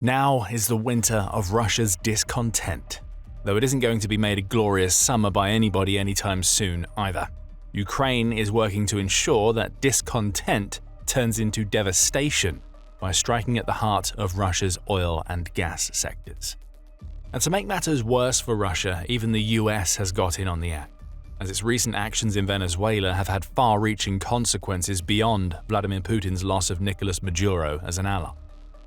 Now is the winter of Russia's discontent, though it isn't going to be made a glorious summer by anybody anytime soon either. Ukraine is working to ensure that discontent turns into devastation by striking at the heart of Russia's oil and gas sectors. And to make matters worse for Russia, even the US has got in on the act, as its recent actions in Venezuela have had far-reaching consequences beyond Vladimir Putin's loss of Nicolas Maduro as an ally.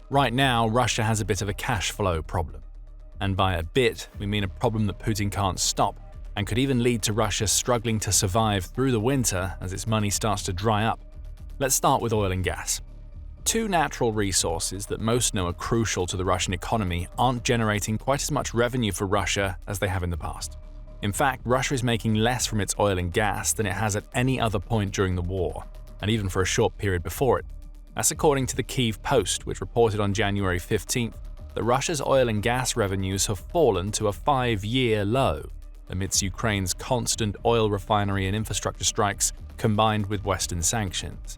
Right now, Russia has a bit of a cash flow problem. And by a bit, we mean a problem that Putin can't stop, and could even lead to Russia struggling to survive through the winter as its money starts to dry up. Let's start with oil and gas. Two natural resources that most know are crucial to the Russian economy aren't generating quite as much revenue for Russia as they have in the past. In fact, Russia is making less from its oil and gas than it has at any other point during the war, and even for a short period before it. That's according to the Kyiv Post, which reported on January 15th that Russia's oil and gas revenues have fallen to a 5-year low amidst Ukraine's constant oil refinery and infrastructure strikes combined with Western sanctions.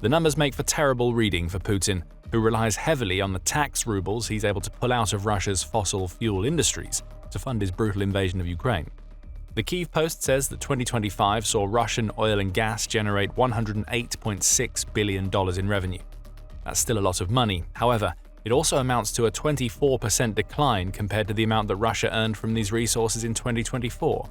The numbers make for terrible reading for Putin, who relies heavily on the tax rubles he's able to pull out of Russia's fossil fuel industries to fund his brutal invasion of Ukraine. The Kyiv Post says that 2025 saw Russian oil and gas generate $108.6 billion in revenue. That's still a lot of money. However, it also amounts to a 24% decline compared to the amount that Russia earned from these resources in 2024.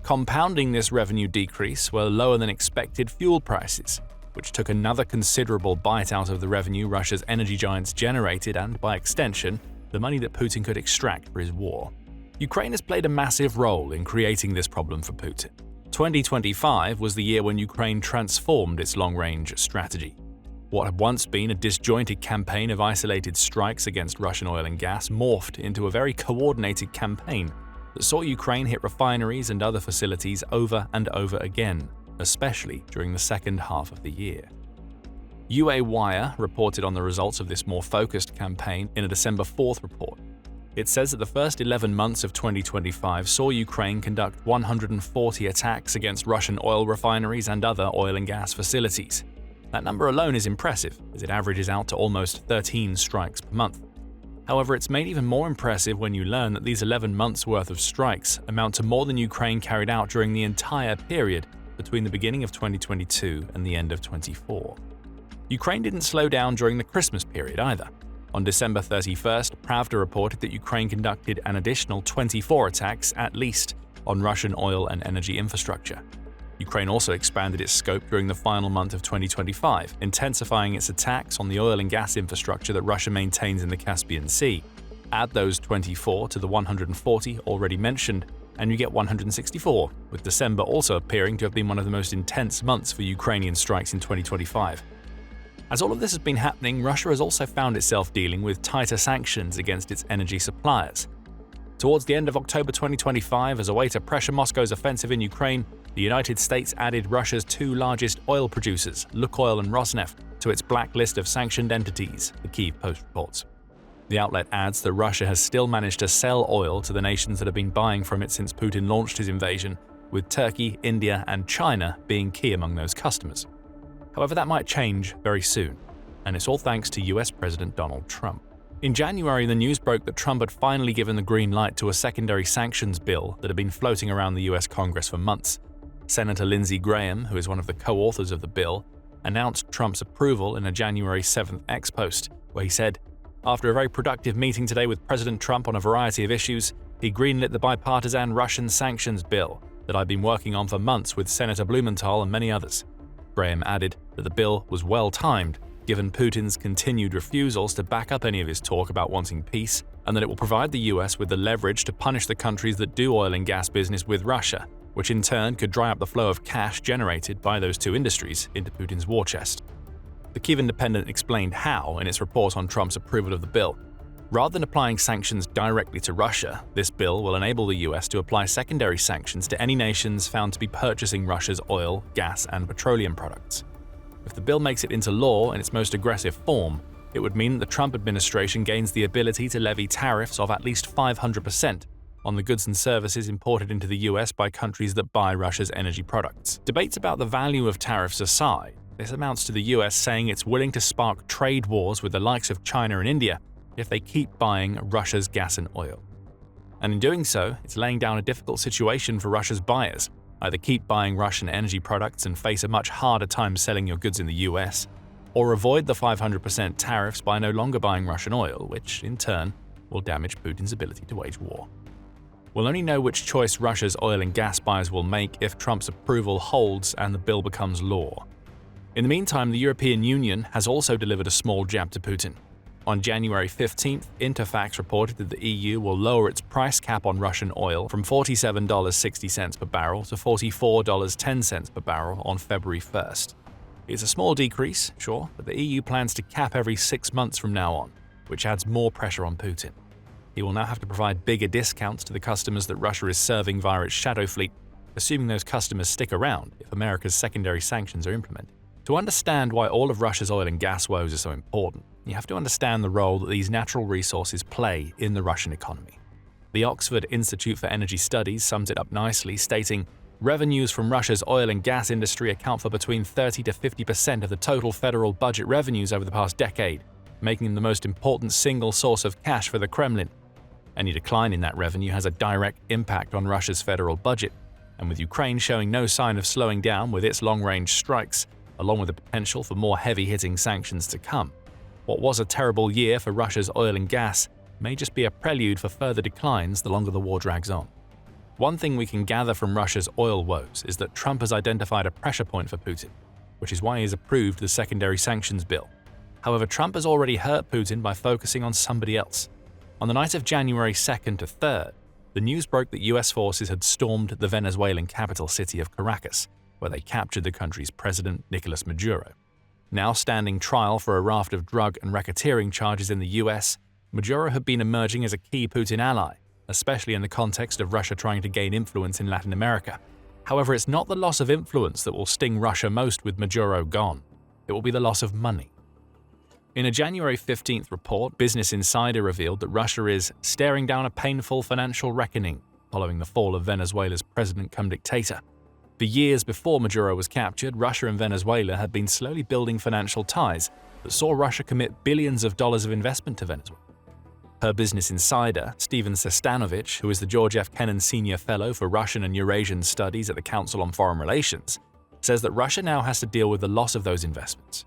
Compounding this revenue decrease were lower than expected fuel prices, which took another considerable bite out of the revenue Russia's energy giants generated and, by extension, the money that Putin could extract for his war. Ukraine has played a massive role in creating this problem for Putin. 2025 was the year when Ukraine transformed its long-range strategy. What had once been a disjointed campaign of isolated strikes against Russian oil and gas morphed into a very coordinated campaign that saw Ukraine hit refineries and other facilities over and over again, especially during the second half of the year. UA Wire reported on the results of this more focused campaign in a December 4th report. It says that the first 11 months of 2025 saw Ukraine conduct 140 attacks against Russian oil refineries and other oil and gas facilities. That number alone is impressive, as it averages out to almost 13 strikes per month. However, it's made even more impressive when you learn that these 11 months' worth of strikes amount to more than Ukraine carried out during the entire period between the beginning of 2022 and the end of 2024. Ukraine didn't slow down during the Christmas period either. On December 31st, Pravda reported that Ukraine conducted an additional 24 attacks, at least, on Russian oil and energy infrastructure. Ukraine also expanded its scope during the final month of 2025, intensifying its attacks on the oil and gas infrastructure that Russia maintains in the Caspian Sea. Add those 24 to the 140 already mentioned, and you get 164, with December also appearing to have been one of the most intense months for Ukrainian strikes in 2025. As all of this has been happening, Russia has also found itself dealing with tighter sanctions against its energy suppliers. Towards the end of October 2025, as a way to pressure Moscow's offensive in Ukraine, the United States added Russia's two largest oil producers, Lukoil and Rosneft, to its blacklist of sanctioned entities, the Kyiv Post reports. The outlet adds that Russia has still managed to sell oil to the nations that have been buying from it since Putin launched his invasion, with Turkey, India, and China being key among those customers. However, that might change very soon, and it's all thanks to US President Donald Trump. In January, the news broke that Trump had finally given the green light to a secondary sanctions bill that had been floating around the US Congress for months. Senator Lindsey Graham, who is one of the co-authors of the bill, announced Trump's approval in a January 7th X post, where he said, "After a very productive meeting today with President Trump on a variety of issues, he greenlit the bipartisan Russian sanctions bill that I've been working on for months with Senator Blumenthal and many others." Graham added that the bill was well-timed, given Putin's continued refusals to back up any of his talk about wanting peace, and that it will provide the US with the leverage to punish the countries that do oil and gas business with Russia, which in turn could dry up the flow of cash generated by those two industries into Putin's war chest. The Kyiv Independent explained how in its report on Trump's approval of the bill. Rather than applying sanctions directly to Russia, this bill will enable the US to apply secondary sanctions to any nations found to be purchasing Russia's oil, gas, and petroleum products. If the bill makes it into law in its most aggressive form, it would mean that the Trump administration gains the ability to levy tariffs of at least 500% on the goods and services imported into the US by countries that buy Russia's energy products. Debates about the value of tariffs aside, this amounts to the US saying it's willing to spark trade wars with the likes of China and India if they keep buying Russia's gas and oil. And in doing so, it's laying down a difficult situation for Russia's buyers. Either keep buying Russian energy products and face a much harder time selling your goods in the US, or avoid the 500% tariffs by no longer buying Russian oil, which, in turn, will damage Putin's ability to wage war. We'll only know which choice Russia's oil and gas buyers will make if Trump's approval holds and the bill becomes law. In the meantime, the European Union has also delivered a small jab to Putin. On January 15th, Interfax reported that the EU will lower its price cap on Russian oil from $47.60 per barrel to $44.10 per barrel on February 1st. It's a small decrease, sure, but the EU plans to cap every 6 months from now on, which adds more pressure on Putin. He will now have to provide bigger discounts to the customers that Russia is serving via its shadow fleet, assuming those customers stick around if America's secondary sanctions are implemented. To understand why all of Russia's oil and gas woes are so important, you have to understand the role that these natural resources play in the Russian economy. The Oxford Institute for Energy Studies sums it up nicely, stating, "Revenues from Russia's oil and gas industry account for between 30 to 50% of the total federal budget revenues over the past decade, making them the most important single source of cash for the Kremlin. Any decline in that revenue has a direct impact on Russia's federal budget, and with Ukraine showing no sign of slowing down with its long-range strikes, along with the potential for more heavy-hitting sanctions to come, what was a terrible year for Russia's oil and gas may just be a prelude for further declines the longer the war drags on." One thing we can gather from Russia's oil woes is that Trump has identified a pressure point for Putin, which is why he has approved the secondary sanctions bill. However, Trump has already hurt Putin by focusing on somebody else. On the night of January 2nd to 3rd, the news broke that US forces had stormed the Venezuelan capital city of Caracas, where they captured the country's president, Nicolas Maduro. Now standing trial for a raft of drug and racketeering charges in the US, Maduro had been emerging as a key Putin ally, especially in the context of Russia trying to gain influence in Latin America. However, it's not the loss of influence that will sting Russia most with Maduro gone. It will be the loss of money. In a January 15th report, Business Insider revealed that Russia is staring down a painful financial reckoning following the fall of Venezuela's president-cum-dictator. For years before Maduro was captured, Russia and Venezuela had been slowly building financial ties that saw Russia commit billions of dollars of investment to Venezuela. Per Business Insider, Steven Sestanovich, who is the George F. Kennan Senior Fellow for Russian and Eurasian Studies at the Council on Foreign Relations, says that Russia now has to deal with the loss of those investments.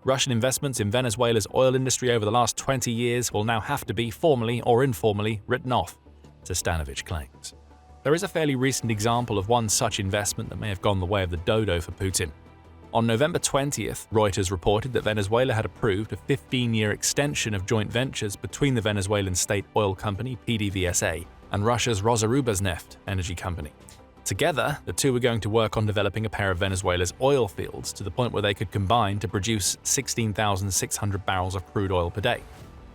Russian investments in Venezuela's oil industry over the last 20 years will now have to be, formally or informally, written off, Sestanovich claims. There is a fairly recent example of one such investment that may have gone the way of the dodo for Putin. On November 20th, Reuters reported that Venezuela had approved a 15-year extension of joint ventures between the Venezuelan state oil company PDVSA and Russia's Rosneft energy company. Together, the two were going to work on developing a pair of Venezuela's oil fields to the point where they could combine to produce 16,600 barrels of crude oil per day.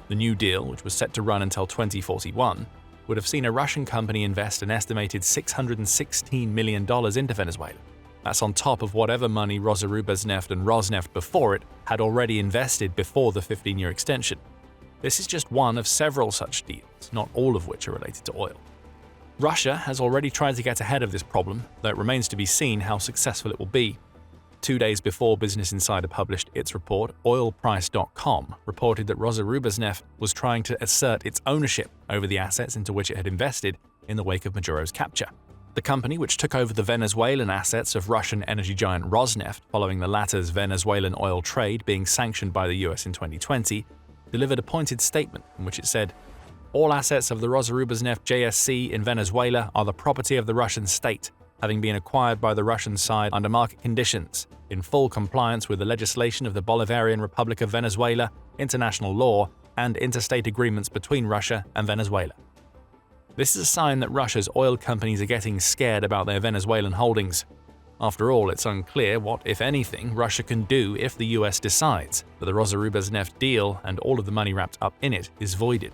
The new deal, which was set to run until 2041, would have seen a Russian company invest an estimated $616 million into Venezuela. That's on top of whatever money Rosneft and Rosneft before it had already invested before the 15-year extension. This is just one of several such deals, not all of which are related to oil. Russia has already tried to get ahead of this problem, though it remains to be seen how successful it will be. 2 days before Business Insider published its report, oilprice.com reported that Rosneft was trying to assert its ownership over the assets into which it had invested in the wake of Maduro's capture. The company, which took over the Venezuelan assets of Russian energy giant Rosneft following the latter's Venezuelan oil trade being sanctioned by the US in 2020, delivered a pointed statement in which it said, "All assets of the Rosneft JSC in Venezuela are the property of the Russian state, having been acquired by the Russian side under market conditions, in full compliance with the legislation of the Bolivarian Republic of Venezuela, international law, and interstate agreements between Russia and Venezuela." This is a sign that Russia's oil companies are getting scared about their Venezuelan holdings. After all, it's unclear what, if anything, Russia can do if the US decides that the Rosneft deal and all of the money wrapped up in it is voided.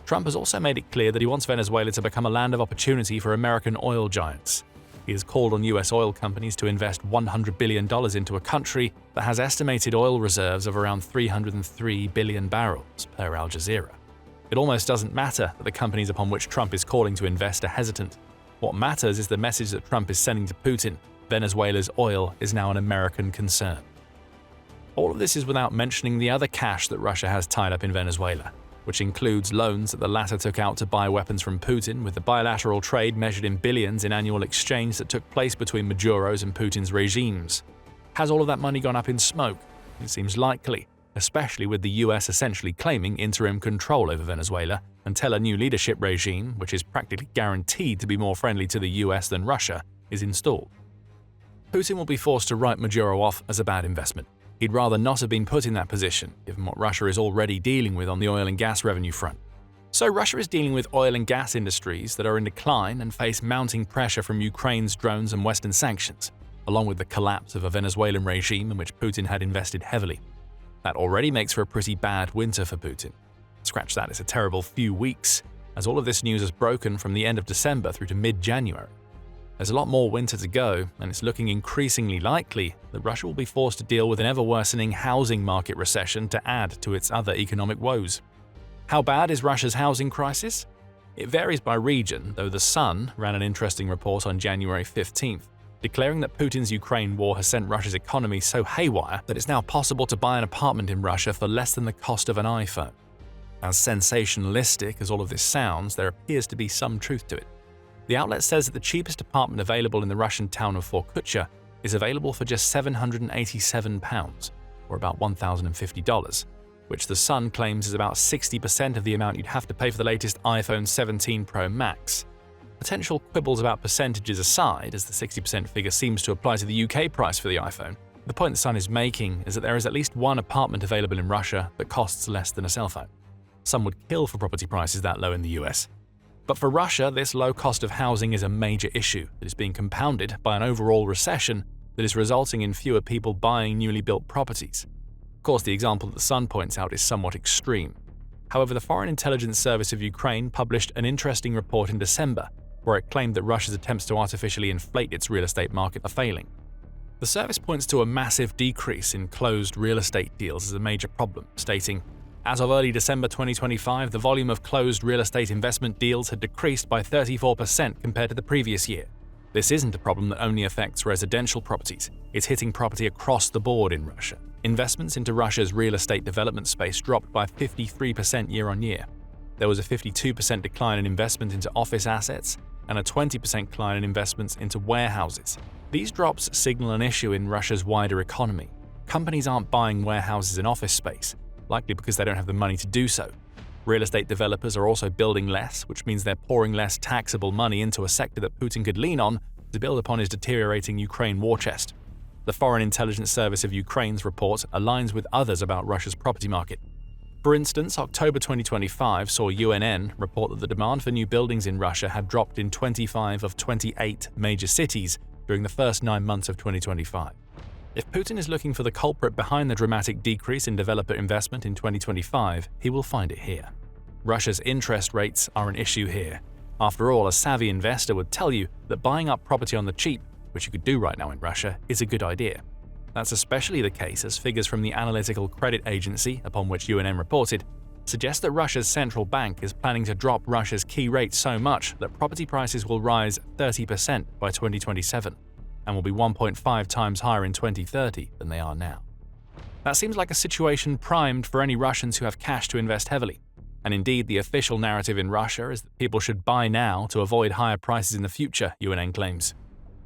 Trump has also made it clear that he wants Venezuela to become a land of opportunity for American oil giants. He has called on US oil companies to invest $100 billion into a country that has estimated oil reserves of around 303 billion barrels, per Al Jazeera. It almost doesn't matter that the companies upon which Trump is calling to invest are hesitant. What matters is the message that Trump is sending to Putin: Venezuela's oil is now an American concern. All of this is without mentioning the other cash that Russia has tied up in Venezuela. which includes loans that the latter took out to buy weapons from Putin, with the bilateral trade measured in billions in annual exchange that took place between Maduro's and Putin's regimes. Has all of that money gone up in smoke? It seems likely, especially with the US essentially claiming interim control over Venezuela until a new leadership regime, which is practically guaranteed to be more friendly to the US than Russia, is installed. Putin will be forced to write Maduro off as a bad investment. He'd rather not have been put in that position, given what Russia is already dealing with on the oil and gas revenue front. So Russia is dealing with oil and gas industries that are in decline and face mounting pressure from Ukraine's drones and Western sanctions, along with the collapse of a Venezuelan regime in which Putin had invested heavily. That already makes for a pretty bad winter for Putin. Scratch that, it's a terrible few weeks, as all of this news has broken from the end of December through to mid-January. There's a lot more winter to go, and it's looking increasingly likely that Russia will be forced to deal with an ever-worsening housing market recession to add to its other economic woes. How bad is Russia's housing crisis? It varies by region, though The Sun ran an interesting report on January 15th, declaring that Putin's Ukraine war has sent Russia's economy so haywire that it's now possible to buy an apartment in Russia for less than the cost of an iPhone. As sensationalistic as all of this sounds, there appears to be some truth to it. The outlet says that the cheapest apartment available in the Russian town of Forkutcha is available for just £787, or about $1,050, which The Sun claims is about 60% of the amount you'd have to pay for the latest iPhone 17 Pro Max. Potential quibbles about percentages aside, as the 60% figure seems to apply to the UK price for the iPhone, the point The Sun is making is that there is at least one apartment available in Russia that costs less than a cell phone. Some would kill for property prices that low in the US. But for Russia, this low cost of housing is a major issue that is being compounded by an overall recession that is resulting in fewer people buying newly built properties. Of course, the example that The Sun points out is somewhat extreme. However, the Foreign Intelligence Service of Ukraine published an interesting report in December where it claimed that Russia's attempts to artificially inflate its real estate market are failing. The service points to a massive decrease in closed real estate deals as a major problem, stating, "As of early December 2025, the volume of closed real estate investment deals had decreased by 34% compared to the previous year. This isn't a problem that only affects residential properties. It's hitting property across the board in Russia. Investments into Russia's real estate development space dropped by 53% year-on-year. There was a 52% decline in investment into office assets and a 20% decline in investments into warehouses. These drops signal an issue in Russia's wider economy. Companies aren't buying warehouses and office space, likely because they don't have the money to do so. Real estate developers are also building less, which means they're pouring less taxable money into a sector that Putin could lean on to build upon his deteriorating Ukraine war chest." The Foreign Intelligence Service of Ukraine's report aligns with others about Russia's property market. For instance, October 2025 saw UNN report that the demand for new buildings in Russia had dropped in 25 of 28 major cities during the first 9 months of 2025. If Putin is looking for the culprit behind the dramatic decrease in developer investment in 2025, he will find it here. Russia's interest rates are an issue here. After all, a savvy investor would tell you that buying up property on the cheap, which you could do right now in Russia, is a good idea. That's especially the case as figures from the analytical credit agency, upon which UNN reported, suggest that Russia's central bank is planning to drop Russia's key rate so much that property prices will rise 30% by 2027 and will be 1.5 times higher in 2030 than they are now. That seems like a situation primed for any Russians who have cash to invest heavily. And indeed, the official narrative in Russia is that people should buy now to avoid higher prices in the future, UNN claims.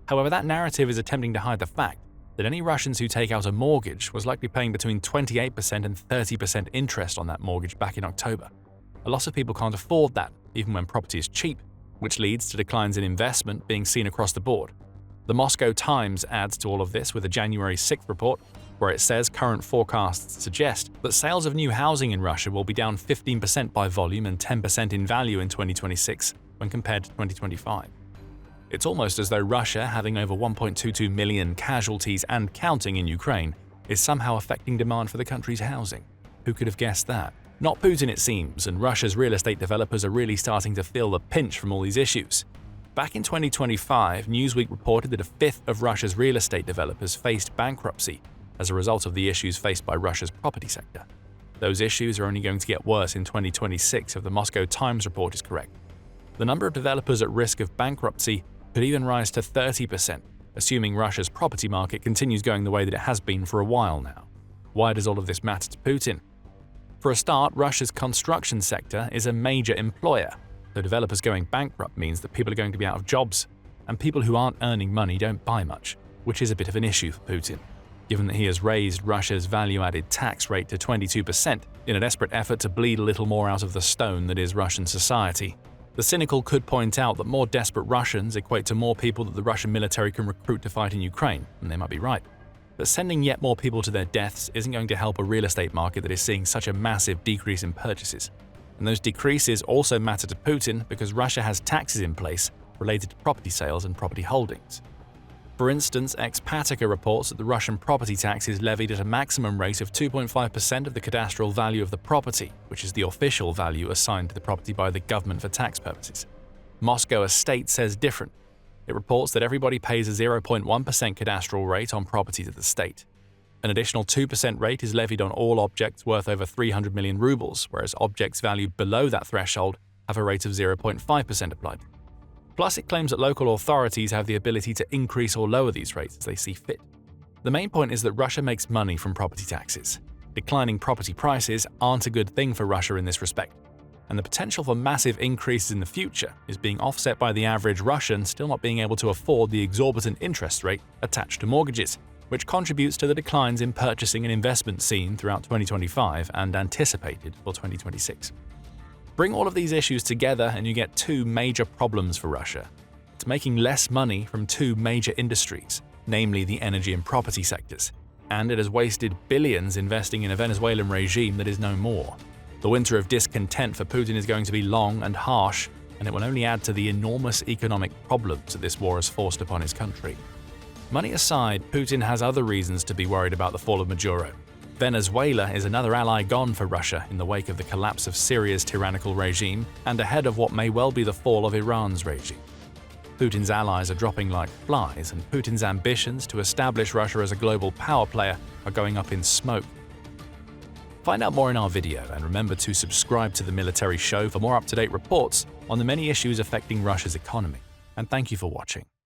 However, that narrative is attempting to hide the fact that any Russians who take out a mortgage was likely paying between 28% and 30% interest on that mortgage back in October. A lot of people can't afford that, even when property is cheap, which leads to declines in investment being seen across the board. The Moscow Times adds to all of this with a January 6th report, where it says current forecasts suggest that sales of new housing in Russia will be down 15% by volume and 10% in value in 2026 when compared to 2025. It's almost as though Russia, having over 1.22 million casualties and counting in Ukraine, is somehow affecting demand for the country's housing. Who could have guessed that? Not Putin, it seems, and Russia's real estate developers are really starting to feel the pinch from all these issues. Back in 2025, Newsweek reported that a fifth of Russia's real estate developers faced bankruptcy as a result of the issues faced by Russia's property sector. Those issues are only going to get worse in 2026 if the Moscow Times report is correct. The number of developers at risk of bankruptcy could even rise to 30%, assuming Russia's property market continues going the way that it has been for a while now. Why does all of this matter to Putin? For a start, Russia's construction sector is a major employer, so developers going bankrupt means that people are going to be out of jobs, and people who aren't earning money don't buy much, which is a bit of an issue for Putin, given that he has raised Russia's value-added tax rate to 22% in a desperate effort to bleed a little more out of the stone that is Russian society. The cynical could point out that more desperate Russians equate to more people that the Russian military can recruit to fight in Ukraine, and they might be right. But sending yet more people to their deaths isn't going to help a real estate market that is seeing such a massive decrease in purchases. And those decreases also matter to Putin because Russia has taxes in place related to property sales and property holdings. For instance, Expatica reports that the Russian property tax is levied at a maximum rate of 2.5% of the cadastral value of the property, which is the official value assigned to the property by the government for tax purposes. Moscow Estate says different. It reports that everybody pays a 0.1% cadastral rate on property to the state. An additional 2% rate is levied on all objects worth over 300 million rubles, whereas objects valued below that threshold have a rate of 0.5% applied. Plus, it claims that local authorities have the ability to increase or lower these rates as they see fit. The main point is that Russia makes money from property taxes. Declining property prices aren't a good thing for Russia in this respect, and the potential for massive increases in the future is being offset by the average Russian still not being able to afford the exorbitant interest rate attached to mortgages, which contributes to the declines in purchasing and investment seen throughout 2025 and anticipated for 2026. Bring all of these issues together and you get two major problems for Russia. It's making less money from two major industries, namely the energy and property sectors, and it has wasted billions investing in a Venezuelan regime that is no more. The winter of discontent for Putin is going to be long and harsh, and it will only add to the enormous economic problems that this war has forced upon his country. Money aside, Putin has other reasons to be worried about the fall of Maduro. Venezuela is another ally gone for Russia in the wake of the collapse of Syria's tyrannical regime and ahead of what may well be the fall of Iran's regime. Putin's allies are dropping like flies, and Putin's ambitions to establish Russia as a global power player are going up in smoke. Find out more in our video, and remember to subscribe to The Military Show for more up-to-date reports on the many issues affecting Russia's economy. And thank you for watching.